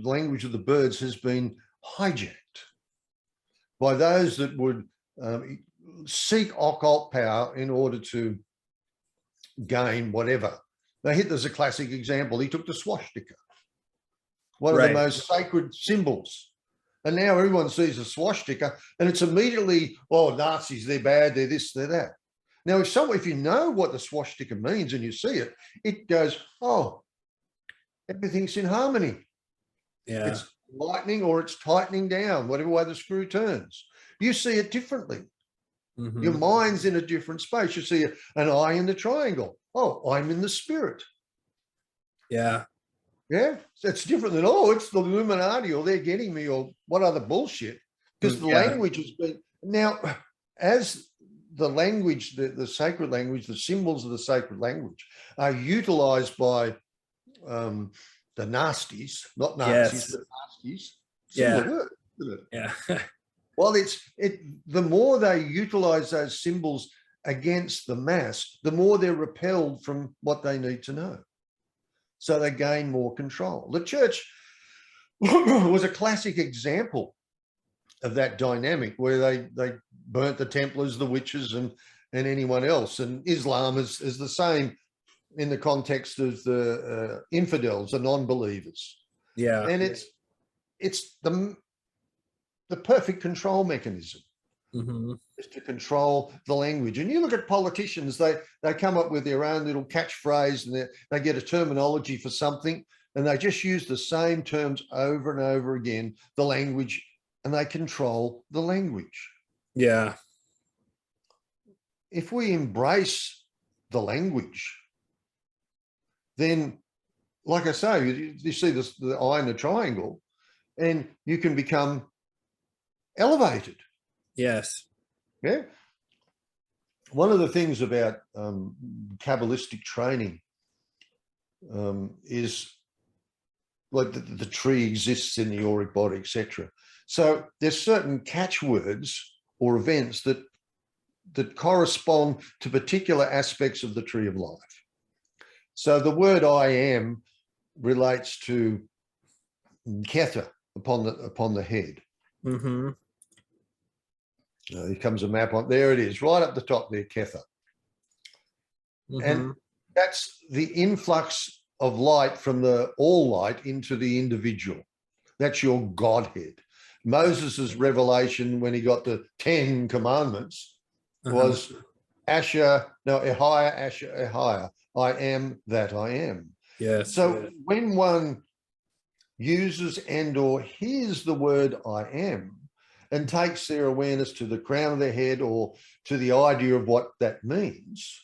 language of the birds has been hijacked by those that would seek occult power in order to gain whatever. Now, Hitler's a classic example. He took the swastika, one of the most sacred symbols. And now everyone sees a swastika and it's immediately, oh, Nazis, they're bad, they're this, they're that. Now, if you know what the swastika means and you see it, it goes, oh, everything's in harmony. Yeah. It's lightening or it's tightening down, whatever way the screw turns. You see it differently. Your mind's in a different space. You see an eye in the triangle. Oh, I'm in the spirit. Yeah. Yeah. It's different than, oh, it's the Illuminati or they're getting me or what other bullshit. Because the language has been, now, as the language, the sacred language, the symbols of the sacred language are utilized by the nasties, not Nazis, but nasties. Similar word, isn't it? Yeah. Well, the more they utilize those symbols against the mass, the more they're repelled from what they need to know. So they gain more control. The church was a classic example of that dynamic where they burnt the Templars, the witches, and anyone else. And Islam is the same in the context of the infidels, the non-believers. Yeah. And it's the perfect control mechanism is to control the language. And you look at politicians, they come up with their own little catchphrase and they get a terminology for something and they just use the same terms over and over again, the language, and they control the language. Yeah. If we embrace the language, then, like I say, you see the eye in the triangle and you can become elevated. Yes. Yeah. One of the things about Kabbalistic training is like the tree exists in the auric body, etc. So there's certain catchwords or events that correspond to particular aspects of the tree of life. So the word I am relates to Ketha upon the head. Mm-hmm. Here comes a map on, there it is, right up the top there, Ketha. Mm-hmm. And that's the influx of light from the all light into the individual. That's your Godhead. Moses's revelation when he got the 10 commandments was Ehiah, Asher, Ehiah. I am that I am. Yes. So when one uses and or hears the word I am and takes their awareness to the crown of their head or to the idea of what that means,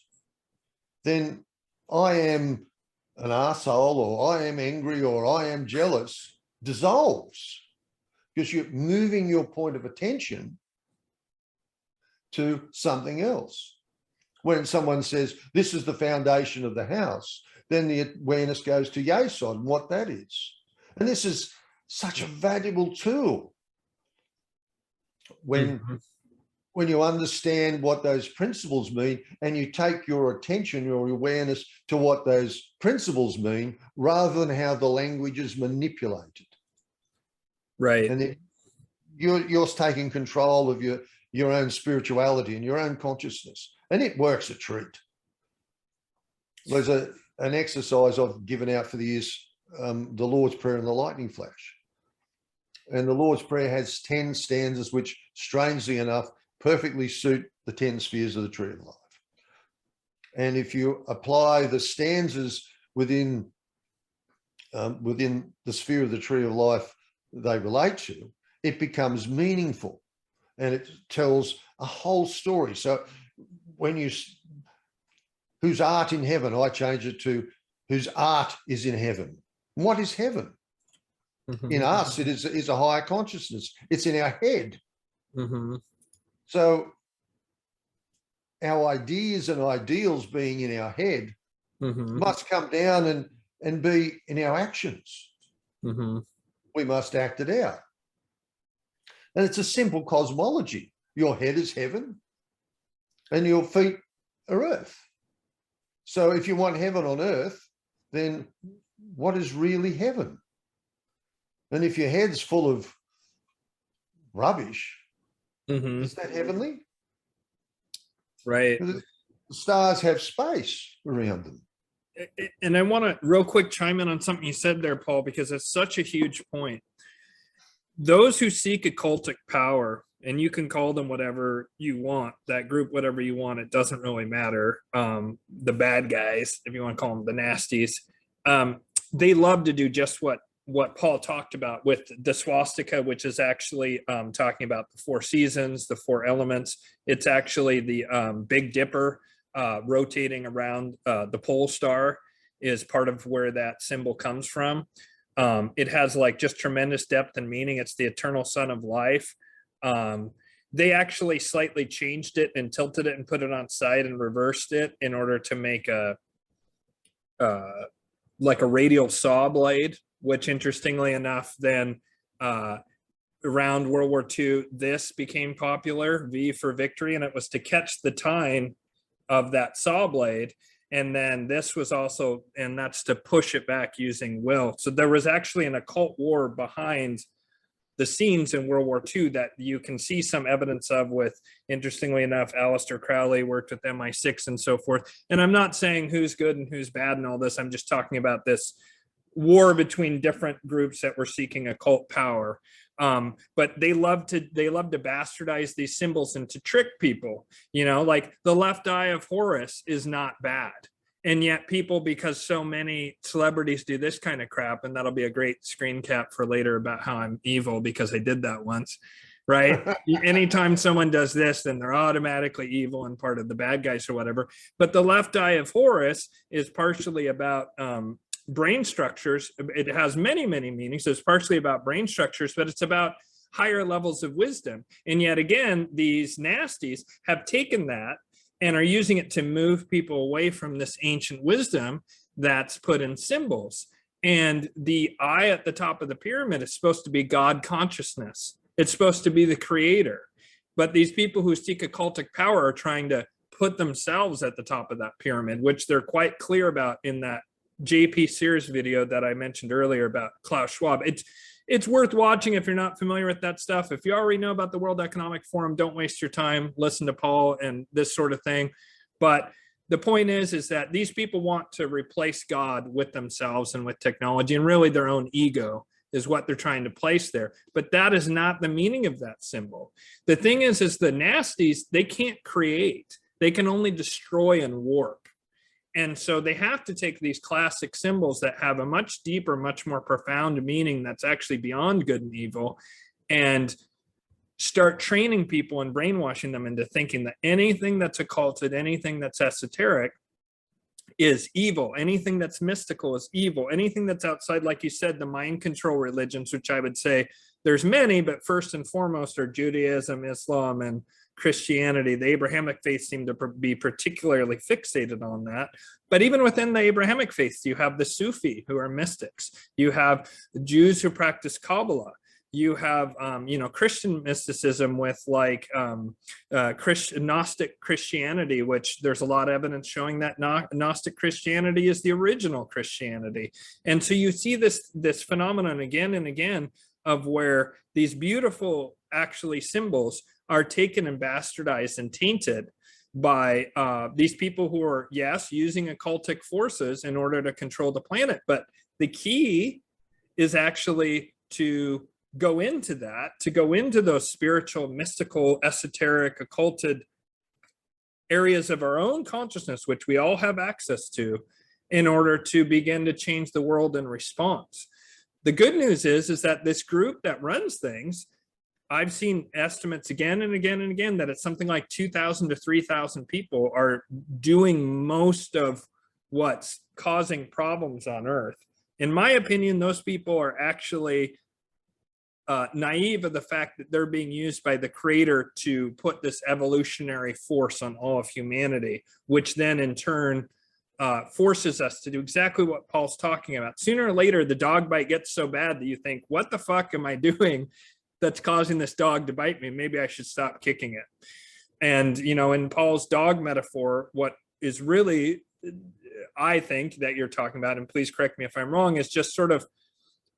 then I am an arsehole, or I am angry, or I am jealous dissolves, because you're moving your point of attention to something else. When someone says, this is the foundation of the house, then the awareness goes to Yesod and what that is. And this is such a valuable tool when you understand what those principles mean and you take your attention, your awareness to what those principles mean rather than how the language is manipulated. Right. And you're taking control of your own spirituality and your own consciousness, and it works a treat. There's an exercise I've given out for the years, the Lord's Prayer and the Lightning Flash. And the Lord's Prayer has 10 stanzas, which strangely enough, perfectly suit the 10 spheres of the tree of life. And if you apply the stanzas within the sphere of the tree of life they relate to, it becomes meaningful and it tells a whole story. So when you, whose art in heaven, I change it to whose art is in heaven. What is heaven? In us, it is a higher consciousness. It's in our head. So our ideas and ideals being in our head must come down and be in our actions. We must act it out. And it's a simple cosmology. Your head is heaven and your feet are earth. So if you want heaven on earth, then what is really heaven? And if your head's full of rubbish, is that heavenly? Right. The stars have space around them. And I want to real quick chime in on something you said there, Paul, because it's such a huge point. Those who seek occultic power, and you can call them whatever you want, that group, whatever you want, it doesn't really matter. The bad guys, if you want to call them the nasties, they love to do just what Paul talked about with the swastika, which is actually talking about the 4 seasons, the 4 elements. It's actually the Big Dipper rotating around the pole star is part of where that symbol comes from. It has like just tremendous depth and meaning. It's the eternal sun of life. They actually slightly changed it and tilted it and put it on side and reversed it in order to make like a radial saw blade, which interestingly enough, then around World War II, this became popular, V for victory, and it was to catch the tine of that saw blade. And then this was also, and that's to push it back using will. So there was actually an occult war behind the scenes in World War II that you can see some evidence of with, interestingly enough, Aleister Crowley worked with MI6 and so forth. And I'm not saying who's good and who's bad and all this. I'm just talking about this war between different groups that were seeking occult power. But they love to bastardize these symbols and to trick people, you know, like the left eye of Horus is not bad. And yet people, because so many celebrities do this kind of crap, and that'll be a great screen cap for later about how I'm evil because I did that once, right? Anytime someone does this, then they're automatically evil and part of the bad guys or whatever. But the left eye of Horus is partially about brain structures. It has many, many meanings. It's partially about brain structures, but it's about higher levels of wisdom. And yet again, these nasties have taken that and are using it to move people away from this ancient wisdom that's put in symbols. And the I at the top of the pyramid is supposed to be God consciousness. It's supposed to be the creator. But these people who seek occultic power are trying to put themselves at the top of that pyramid, which they're quite clear about in that JP Sears video that I mentioned earlier about Klaus Schwab. It's worth watching if you're not familiar with that stuff. If you already know about the World Economic Forum, don't waste your time. Listen to Paul and this sort of thing. But the point is that these people want to replace God with themselves and with technology, and really their own ego is what they're trying to place there. But that is not the meaning of that symbol. The thing is the nasties, they can't create. They can only destroy and warp. And so they have to take these classic symbols that have a much deeper, much more profound meaning that's actually beyond good and evil, and start training people and brainwashing them into thinking that anything that's occulted, anything that's esoteric is evil. Anything that's mystical is evil. Anything that's outside, like you said, the mind control religions, which I would say there's many, but first and foremost are Judaism, Islam, and Christianity. The Abrahamic faith seem to be particularly fixated on that. But even within the Abrahamic faith, you have the Sufi, who are mystics. You have the Jews who practice Qabbalah. You have, Christian mysticism with like Gnostic Christianity, which there's a lot of evidence showing that Gnostic Christianity is the original Christianity. And so you see this phenomenon again and again of where these beautiful actually symbols are taken and bastardized and tainted by these people who are, yes, using occultic forces in order to control the planet. But the key is actually to go into that, to go into those spiritual, mystical, esoteric, occulted areas of our own consciousness, which we all have access to, in order to begin to change the world in response. The good news is that this group that runs things, I've seen estimates again and again and again that it's something like 2,000 to 3,000 people are doing most of what's causing problems on Earth. In my opinion, those people are actually naive of the fact that they're being used by the creator to put this evolutionary force on all of humanity, which then in turn forces us to do exactly what Paul's talking about. Sooner or later, the dog bite gets so bad that you think, what the fuck am I doing that's causing this dog to bite me? Maybe I should stop kicking it. And, in Paul's dog metaphor, what is really, I think that you're talking about, and please correct me if I'm wrong, is just sort of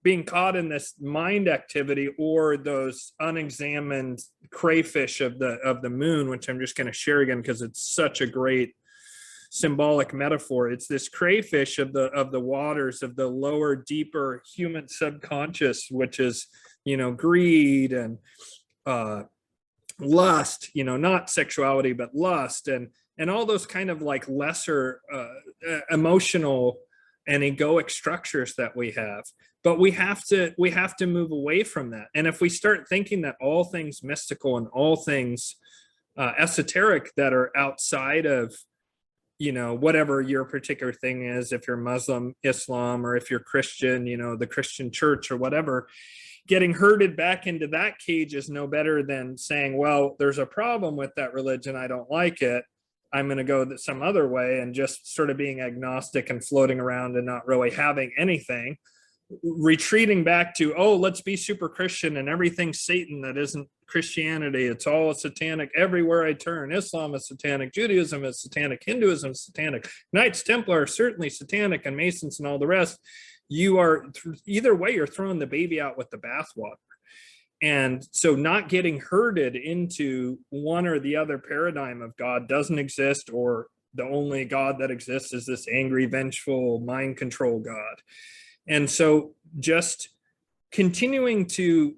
being caught in this mind activity, or those unexamined crayfish of the moon, which I'm just going to share again because it's such a great symbolic metaphor. It's this crayfish of the waters of the lower, deeper human subconscious, which is, greed and lust, not sexuality, but lust, and all those kind of like lesser emotional and egoic structures that we have. But we have to move away from that. And if we start thinking that all things mystical and all things esoteric that are outside of, whatever your particular thing is, if you're Muslim, Islam, or if you're Christian, the Christian church or whatever, getting herded back into that cage is no better than saying, well, there's a problem with that religion, I don't like it, I'm going to go some other way, and just sort of being agnostic and floating around and not really having anything, retreating back to, oh, let's be super Christian and everything's Satan that isn't Christianity. It's all satanic everywhere I turn. Islam is satanic, Judaism is satanic, Hinduism is satanic, Knights Templar are certainly satanic, and Masons and all the rest. You are, either way, you're throwing the baby out with the bathwater. And so not getting herded into one or the other paradigm of God doesn't exist, or the only God that exists is this angry, vengeful, mind control God. And so just continuing to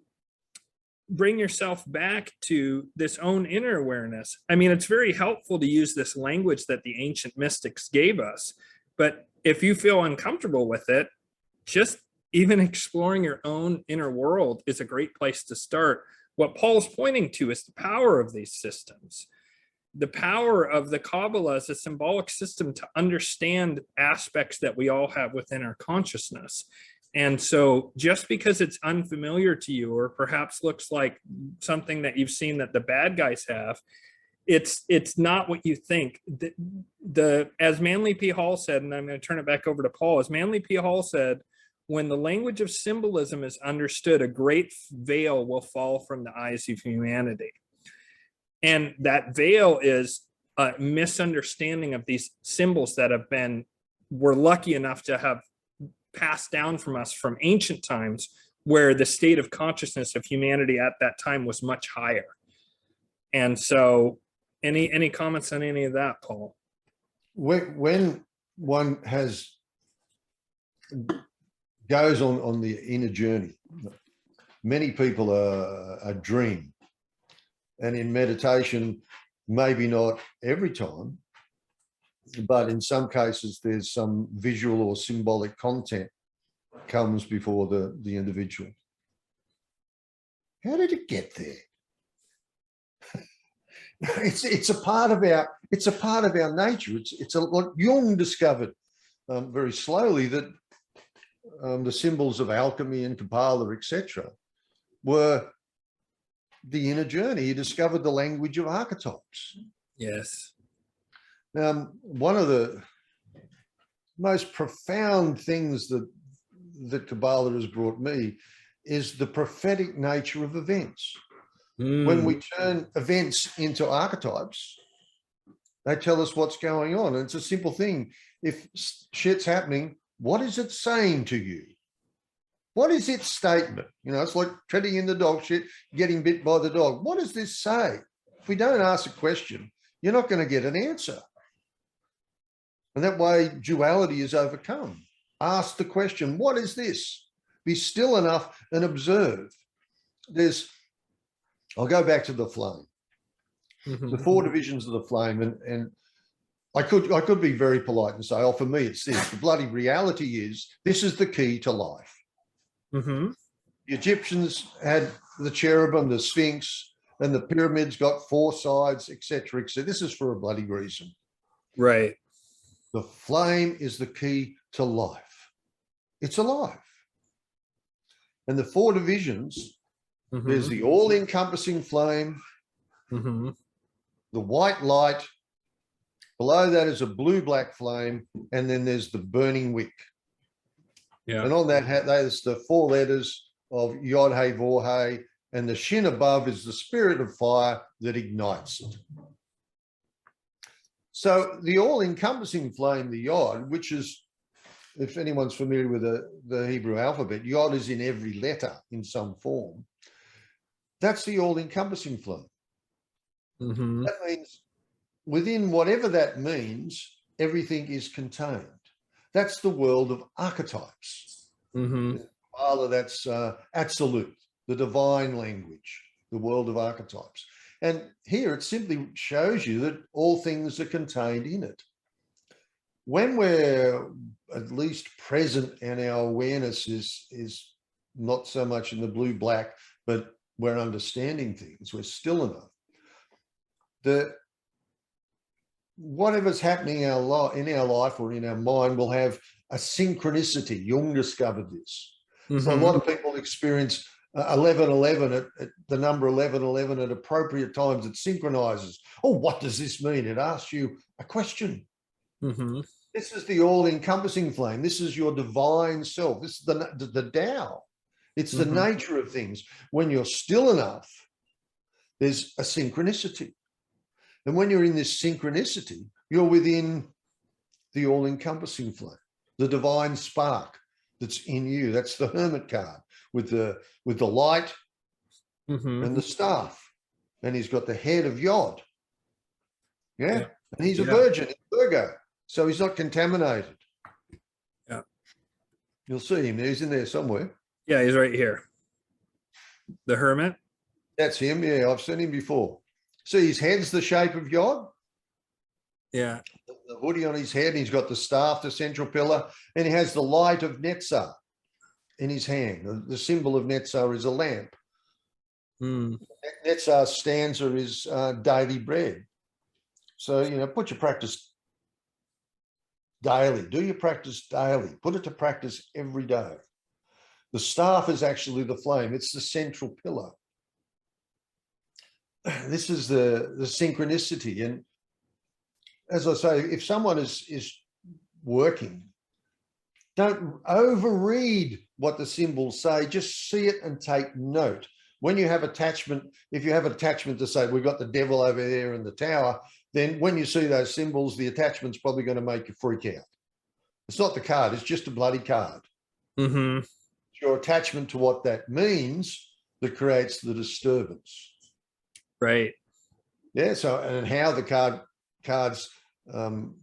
bring yourself back to this own inner awareness. I mean, it's very helpful to use this language that the ancient mystics gave us, but if you feel uncomfortable with it, just even exploring your own inner world is a great place to start. What Paul's pointing to is the power of these systems. The power of the Qabbalah is a symbolic system to understand aspects that we all have within our consciousness. And so just because it's unfamiliar to you, or perhaps looks like something that you've seen that the bad guys have, it's not what you think. As Manly P. Hall said, and I'm going to turn it back over to Paul, as Manly P. Hall said, when the language of symbolism is understood, a great veil will fall from the eyes of humanity. And that veil is a misunderstanding of these symbols that we're lucky enough to have passed down from us from ancient times, where the state of consciousness of humanity at that time was much higher. And so any comments on any of that, Paul? When one goes on the inner journey, many people are dream. And in meditation, maybe not every time, but in some cases, there's some visual or symbolic content comes before the individual. How did it get there? It's a part of our nature. It's what Jung discovered very slowly, that the symbols of alchemy and Qabbalah, etc., were the inner journey. He discovered the language of archetypes. Yes. One of the most profound things that Qabbalah has brought me is the prophetic nature of events. When we turn events into archetypes, they tell us what's going on. And it's a simple thing. If shit's happening, what is it saying to you? What is its statement? You know, it's like treading in the dog shit, getting bit by the dog. What does this say? If we don't ask a question, you're not going to get an answer. And that way duality is overcome. Ask the question, what is this? Be still enough and observe. I'll go back to the flame. The 4 divisions of the flame, and I could be very polite and say, oh, for me, it's this. The bloody reality is, this is the key to life. The Egyptians had the cherubim, the Sphinx, and the pyramids got 4 sides, etc., etc. This is for a bloody reason. Right. The flame is the key to life. It's alive. And the 4 divisions, there's the all-encompassing flame, the white light, below that is a blue-black flame, and then there's the burning wick. Yeah. And on that, there's the 4 letters of Yod He Vor He, and the Shin above is the spirit of fire that ignites it. So the all-encompassing flame, the Yod, which is, if anyone's familiar with the Hebrew alphabet, Yod is in every letter in some form. That's the all-encompassing flame. That means within whatever that means, everything is contained. That's the world of archetypes. That's absolute, the divine language, the world of archetypes. And here it simply shows you that all things are contained in it. When we're at least present and our awareness is not so much in the blue-black, but we're understanding things, we're still enough. Whatever's happening in our life or in our mind will have a synchronicity. Jung discovered this. So a lot of people experience 1111 at the number 1111 at appropriate times. It synchronizes. Oh, what does this mean? It asks you a question. This is the all-encompassing flame. This is your divine self. This is the Tao. It's the nature of things. When you're still enough, there's a synchronicity. And when you're in this synchronicity, you're within the all-encompassing flame, the divine spark that's in you. That's the hermit card with the light and the staff. And he's got the head of Yod. Yeah. And he's a virgin, he's Virgo. So he's not contaminated. Yeah. You'll see him. He's in there somewhere. Yeah, he's right here. The hermit. That's him. Yeah, I've seen him before. See, his head's the shape of Yod. Yeah. The hoodie on his head, and he's got the staff, the central pillar, and he has the light of Netzah in his hand. The symbol of Netzah is a lamp. Netzah's stanza is daily bread. So, you know, put your practice daily. Do your practice daily. Put it to practice every day. The staff is actually the flame. It's the central pillar. This is the synchronicity. And as I say, if someone is working Don't overread what the symbols say. Just see it and take note. When you have attachment, if you have attachment to say, we've got the devil over there in the tower, then when you see those symbols, the attachment's probably going to make you freak out. It's not the card, it's just a bloody card. Mm-hmm. It's your attachment to what that means that creates the disturbance. Right. Yeah, so, and how the cards,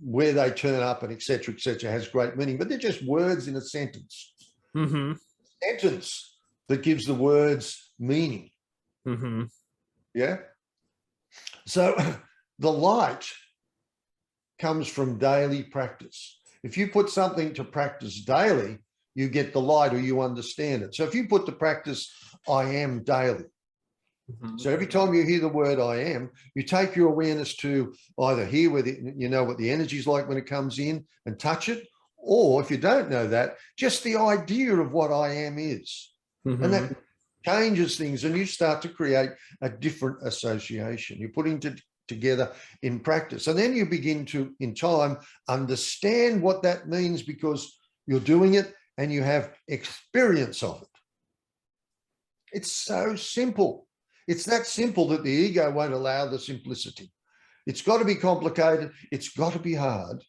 where they turn up and et cetera, has great meaning, but they're just words in a sentence. Mm-hmm. Sentence that gives the words meaning. Mm-hmm. Yeah. So the light comes from daily practice. If you put something to practice daily, you get the light, or you understand it. So if you put to practice, I am daily. Mm-hmm. So every time you hear the word I am, you take your awareness to either hear where you know what the energy is like when it comes in and touch it, or if you don't know that, just the idea of what I am is. Mm-hmm. And that changes things, and you start to create a different association. You're putting together in practice, and then you begin to, in time, understand what that means because you're doing it and you have experience of it. It's so simple. It's that simple that the ego won't allow the simplicity. It's got to be complicated. It's got to be hard.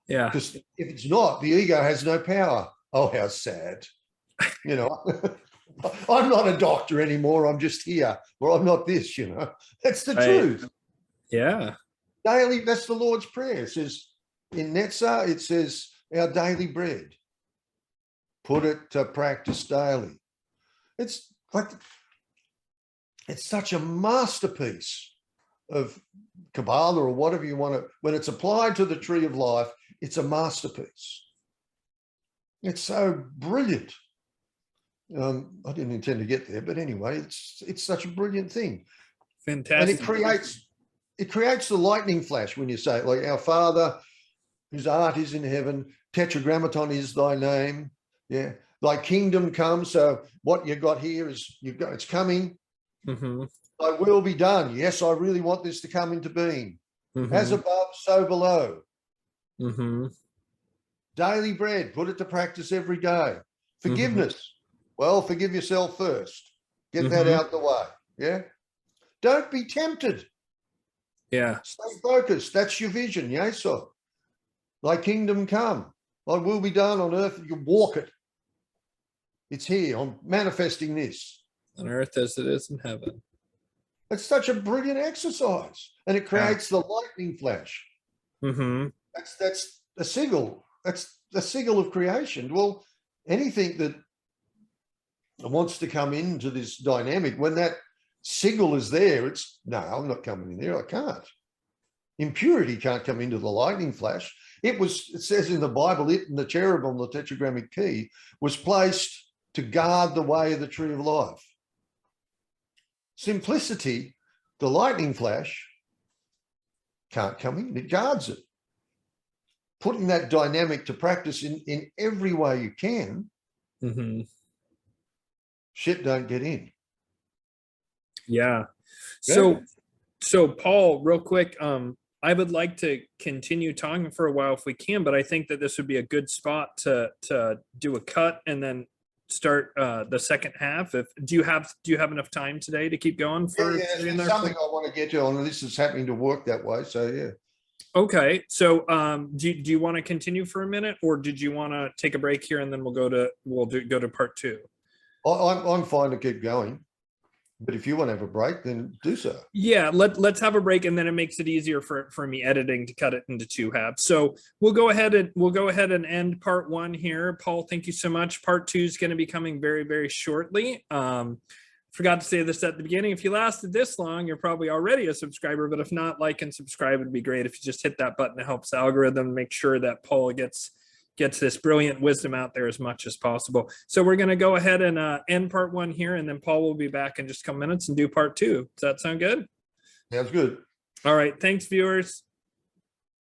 Yeah. Because if it's not, the ego has no power. Oh, how sad. You know, I'm not a doctor anymore. I'm just here. Or I'm not this, you know. That's the truth. Yeah. Daily, that's the Lord's Prayer. It says, in Netzah, it says, our daily bread. Put it to practice daily. It's like, it's such a masterpiece of Qabbalah or whatever you want to, when it's applied to the tree of life, it's a masterpiece. It's so brilliant. I didn't intend to get there, but anyway, it's such a brilliant thing. Fantastic. And it creates the lightning flash when you say it, like, our Father, whose art is in heaven, tetragrammaton is thy name. Yeah. Thy kingdom come. So what you got here is it's coming. Mm-hmm. Thy will be done. Yes, I really want this to come into being. Mm-hmm. As above, so below. Mm-hmm. Daily bread, put it to practice every day. Forgiveness. Mm-hmm. Well, forgive yourself first. Get that out the way. Yeah. Don't be tempted. Yeah. Stay focused. That's your vision. Yes, sir. Thy kingdom come. Thy will be done on earth. You can walk it. It's here. I'm manifesting this. On earth as it is in heaven. It's such a brilliant exercise. And it creates the lightning flash. Mm-hmm. That's a sigil. That's the sigil of creation. Well, anything that wants to come into this dynamic, when that sigil is there, it's, no, I'm not coming in there. I can't. Impurity can't come into the lightning flash. It says in the Bible, it and the cherubim, the tetragrammatic key, was placed to guard the way of the tree of life. Simplicity, the lightning flash, can't come in. It guards it. Putting that dynamic to practice in every way you can, shit don't get in. Yeah. So Paul, real quick, I would like to continue talking for a while if we can, but I think that this would be a good spot to do a cut and then start the second half. Do you have enough time today to keep going for? Yeah, it's something I want to get to, and this is happening to work that way. So yeah. Okay. So do you want to continue for a minute, or did you want to take a break here and then we'll go to part two? I'm fine to keep going, but if you want to have a break, then do so. Yeah, let's have a break, and then it makes it easier for me editing to cut it into two halves. So we'll go ahead and end part one here. Paul, thank you so much. Part two is going to be coming very, very shortly. Forgot to say this at the beginning. If you lasted this long, you're probably already a subscriber, but if not, like and subscribe would be great. If you just hit that button, it helps the algorithm make sure that Paul gets this brilliant wisdom out there as much as possible. So we're going to go ahead and end part one here, and then Paul will be back in just a couple minutes and do part two. Does that sound good? Sounds good. All right. Thanks, viewers.